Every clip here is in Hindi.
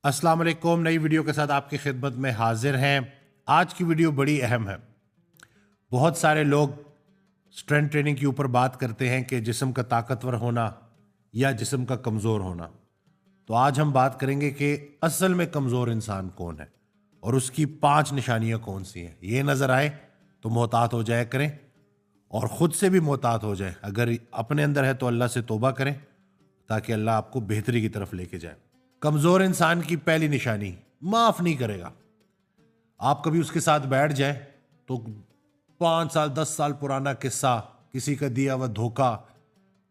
अस्सलाम वालेकुम। नई वीडियो के साथ आपकी खिदमत में हाजिर हैं। आज की वीडियो बड़ी अहम है। बहुत सारे लोग स्ट्रेंथ ट्रेनिंग के ऊपर बात करते हैं कि जिस्म का ताकतवर होना या जिस्म का कमज़ोर होना। तो आज हम बात करेंगे कि असल में कमज़ोर इंसान कौन है और उसकी 5 निशानियां कौन सी हैं। ये नज़र आए तो मोहतात हो जाया करें और ख़ुद से भी मोहतात हो जाए। अगर अपने अंदर है तो अल्लाह से तौबा करें ताकि अल्लाह आपको बेहतरी की तरफ लेके जाए। कमज़ोर इंसान की पहली निशानी, माफ़ नहीं करेगा। आप कभी उसके साथ बैठ जाए तो 5 साल 10 साल पुराना किस्सा, किसी का दिया हुआ धोखा,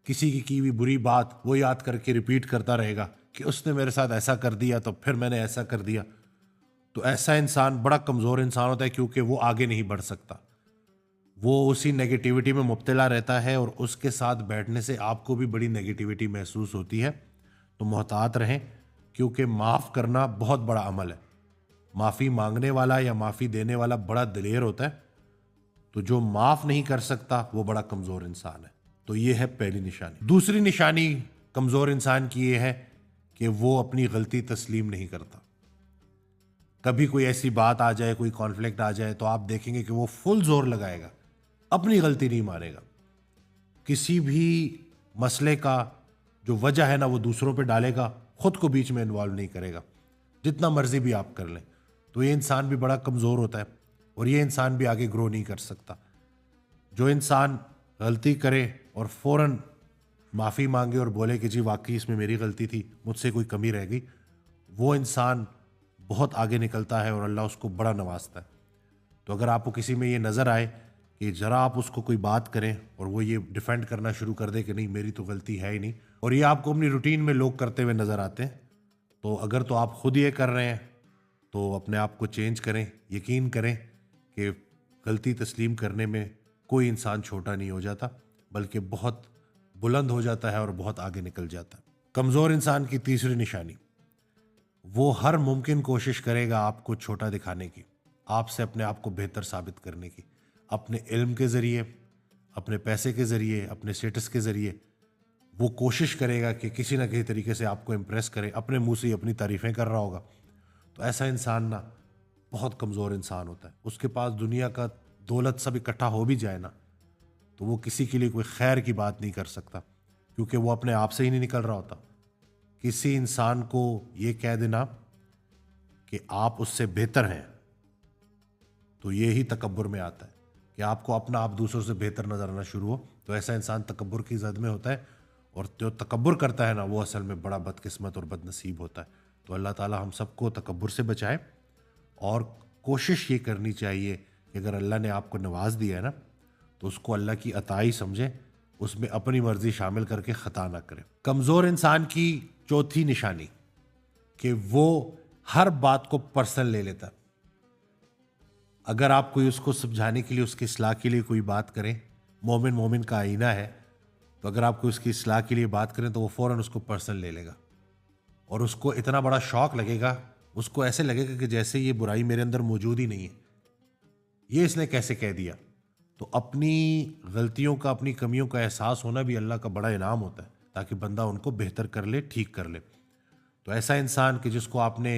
किसी की हुई बुरी बात वो याद करके रिपीट करता रहेगा कि उसने मेरे साथ ऐसा कर दिया तो फिर मैंने ऐसा कर दिया। तो ऐसा इंसान बड़ा कमज़ोर इंसान होता है क्योंकि वो आगे नहीं बढ़ सकता। वो उसी नेगेटिविटी में मुब्तला रहता है और उसके साथ बैठने से आपको भी बड़ी नेगेटिविटी महसूस होती है। तो मोहतात रहें क्योंकि माफ़ करना बहुत बड़ा अमल है। माफ़ी मांगने वाला या माफ़ी देने वाला बड़ा दिलेर होता है। तो जो माफ़ नहीं कर सकता वो बड़ा कमज़ोर इंसान है। तो ये है पहली निशानी। दूसरी निशानी कमज़ोर इंसान की ये है कि वो अपनी गलती तस्लीम नहीं करता। कभी कोई ऐसी बात आ जाए, कोई कॉन्फ्लिक्ट आ जाए तो आप देखेंगे कि वो फुल जोर लगाएगा, अपनी गलती नहीं मानेगा। किसी भी मसले का जो वजह है ना वो दूसरों पे डालेगा, खुद को बीच में इन्वॉल्व नहीं करेगा, जितना मर्जी भी आप कर लें। तो ये इंसान भी बड़ा कमज़ोर होता है और ये इंसान भी आगे ग्रो नहीं कर सकता। जो इंसान गलती करे और फ़ौरन माफ़ी मांगे और बोले कि जी वाकई इसमें मेरी गलती थी, मुझसे कोई कमी रह गई, वो इंसान बहुत आगे निकलता है और अल्लाह उसको बड़ा नवाजता है। तो अगर आपको किसी में ये नज़र आए कि ज़रा आप उसको कोई बात करें और वो ये डिफेंड करना शुरू कर दे कि नहीं मेरी तो गलती है ही नहीं, और ये आपको अपनी रूटीन में लोग करते हुए नज़र आते हैं, तो अगर तो आप खुद ये कर रहे हैं तो अपने आप को चेंज करें। यकीन करें कि गलती तस्लीम करने में कोई इंसान छोटा नहीं हो जाता, बल्कि बहुत बुलंद हो जाता है और बहुत आगे निकल जाता है। कमज़ोर इंसान की तीसरी निशानी, वो हर मुमकिन कोशिश करेगा आपको छोटा दिखाने की, आपसे अपने आप को बेहतर साबित करने की। अपने इल्म के ज़रिए, अपने पैसे के ज़रिए, अपने स्टेटस के ज़रिए वो कोशिश करेगा कि किसी ना किसी तरीके से आपको इम्प्रेस करे। अपने मुंह से अपनी तारीफ़ें कर रहा होगा। तो ऐसा इंसान ना बहुत कमज़ोर इंसान होता है। उसके पास दुनिया का दौलत सब इकट्ठा हो भी जाए ना तो वो किसी के लिए कोई खैर की बात नहीं कर सकता क्योंकि वो अपने आप से ही नहीं निकल रहा होता। किसी इंसान को ये कह देना कि आप उससे बेहतर हैं तो ये ही तकब्बुर में आता है कि आपको अपना आप दूसरों से बेहतर नजर आना शुरू हो। तो ऐसा इंसान तकब्बुर की जद में होता है और जो तकब्बुर करता है ना वो असल में बड़ा बदकिस्मत और बदनसीब होता है। तो अल्लाह ताला हम सबको तकब्बुर से बचाए और कोशिश ये करनी चाहिए कि अगर अल्लाह ने आपको नवाज दिया है ना तो उसको अल्लाह की अताई समझे, उसमें अपनी मर्जी शामिल करके ख़ता ना करे। कमज़ोर इंसान की चौथी निशानी कि वो हर बात को पर्सनल ले लेता। अगर आप कोई उसको समझाने के लिए, उसकी इस्लाह के लिए कोई बात करें, मोमिन मोमिन का आईना है, तो अगर आप कोई उसकी इस्लाह के लिए बात करें तो वो फ़ौरन उसको पर्सनल ले लेगा और उसको इतना बड़ा शौक लगेगा, उसको ऐसे लगेगा कि जैसे ये बुराई मेरे अंदर मौजूद ही नहीं है, ये इसने कैसे कह दिया। तो अपनी गलतियों का, अपनी कमियों का एहसास होना भी अल्लाह का बड़ा इनाम होता है ताकि बंदा उनको बेहतर कर ले, ठीक कर ले। तो ऐसा इंसान कि जिसको आपने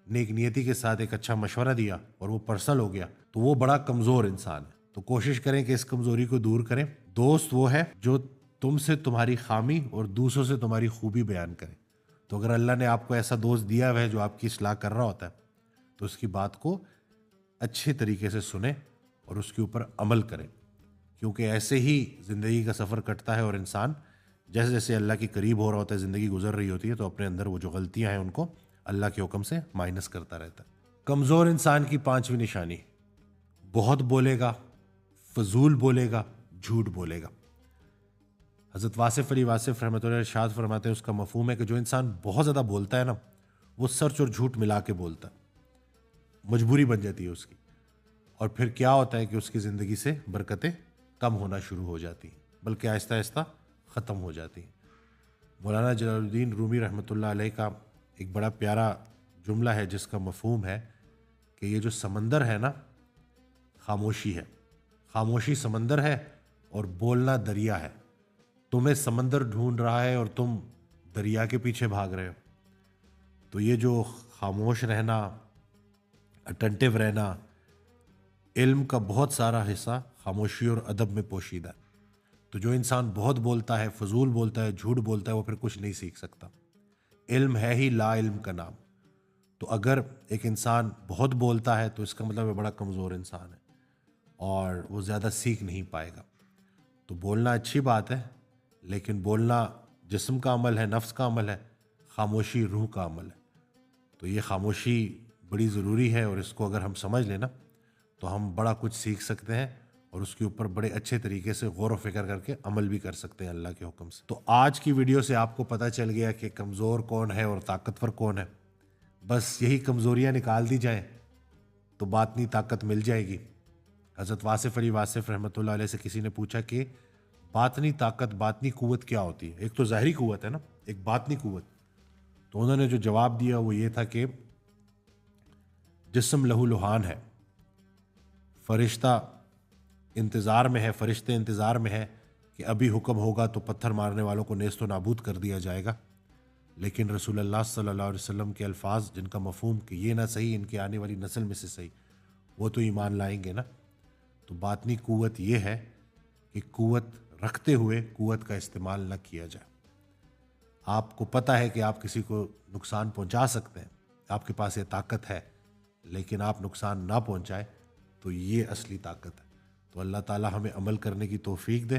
नेक नियति के साथ एक अच्छा मशवरा दिया और वो पर्सनल हो गया तो वो बड़ा कमज़ोर इंसान है। तो कोशिश करें कि इस कमज़ोरी को दूर करें। दोस्त वो है जो तुमसे तुम्हारी खामी और दूसरों से तुम्हारी खूबी बयान करे। तो अगर अल्लाह ने आपको ऐसा दोस्त दिया हुआ है जो आपकी इस्लाह कर रहा होता है तो उसकी बात को अच्छे तरीके से सुने और उसके ऊपर अमल करें, क्योंकि ऐसे ही ज़िंदगी का सफ़र कटता है और इंसान जैसे जैसे अल्लाह के करीब हो रहा होता है, ज़िंदगी गुजर रही होती है, तो अपने अंदर वो जो गलतियां हैं उनको अल्लाह के हुक्म से माइनस करता रहता है। कमज़ोर इंसान की पांचवी निशानी, बहुत बोलेगा, फजूल बोलेगा, झूठ बोलेगा। हज़रत वासिफ़ अली वासिफ़ रहमतुल्लाह अलैह इरशाद फरमाते हैं, उसका मफ़हूम है कि जो इंसान बहुत ज़्यादा बोलता है ना वो सच और झूठ मिला के बोलता है, मजबूरी बन जाती है उसकी, और फिर क्या होता है कि उसकी ज़िंदगी से बरकतें कम होना शुरू हो जाती हैं, बल्कि आहिस्ता आहिस्ता ख़त्म हो जाती हैं। मौलाना जलालुद्दीन रूमी रहमतुल्लाह अलैह का एक बड़ा प्यारा जुमला है जिसका मफ़हूम है कि ये जो समंदर है ना, खामोशी है, खामोशी समंदर है और बोलना दरिया है। तुम्हें समंदर ढूंढ रहा है और तुम दरिया के पीछे भाग रहे हो। तो ये जो खामोश रहना, अटेंटिव रहना, इल्म का बहुत सारा हिस्सा खामोशी और अदब में पोशीदा है। तो जो इंसान बहुत बोलता है, फजूल बोलता है, झूठ बोलता है, वो फिर कुछ नहीं सीख सकता। इल्म है ही ला इल्म का नाम। तो अगर एक इंसान बहुत बोलता है तो इसका मतलब वो बड़ा कमज़ोर इंसान है और वो ज़्यादा सीख नहीं पाएगा। तो बोलना अच्छी बात है, लेकिन बोलना जिस्म का अमल है, नफ्स का अमल है, खामोशी रूह का अमल है। तो ये खामोशी बड़ी ज़रूरी है और इसको अगर हम समझ लेना तो हम बड़ा कुछ सीख सकते हैं और उसके ऊपर बड़े अच्छे तरीके से गौर व फिक्र करके अमल भी कर सकते हैं अल्लाह के हुक्म से। तो आज की वीडियो से आपको पता चल गया कि कमज़ोर कौन है और ताकतवर कौन है। बस यही कमज़ोरियाँ निकाल दी जाएँ तो बातनी ताकत मिल जाएगी। हज़रत वासिफ़ अली वासिफ़ रहमतुल्लाह अलैह से किसी ने पूछा कि बातनी ताकत, बातनी क़ुव्वत क्या होती है? एक तो ज़ाहिरी क़ुव्वत है ना, एक बातनी क़ुव्वत। तो उन्होंने जो जवाब दिया वो ये था कि जिस्म लहू लुहान है, फरिश्ता इंतज़ार में है, फरिश्ते इंतज़ार में है कि अभी हुक्म होगा तो पत्थर मारने वालों को नेस्त व नाबूद कर दिया जाएगा। लेकिन रसूलुल्लाह सल्लल्लाहु अलैहि वसल्लम के अल्फाज जिनका मफ़हूम कि ये ना सही इनके आने वाली नस्ल में से सही, वो तो ईमान लाएंगे ना। तो बातनी क़ुव्वत ये है कि क़ुव्वत रखते हुए क़ुव्वत का इस्तेमाल न किया जाए। आपको पता है कि आप किसी को नुकसान पहुंचा सकते हैं, आपके पास ये ताकत है, लेकिन आप नुकसान ना पहुंचाए तो ये असली ताकत है। तो अल्लाह ताला हमें अमल करने की तौफीक दे।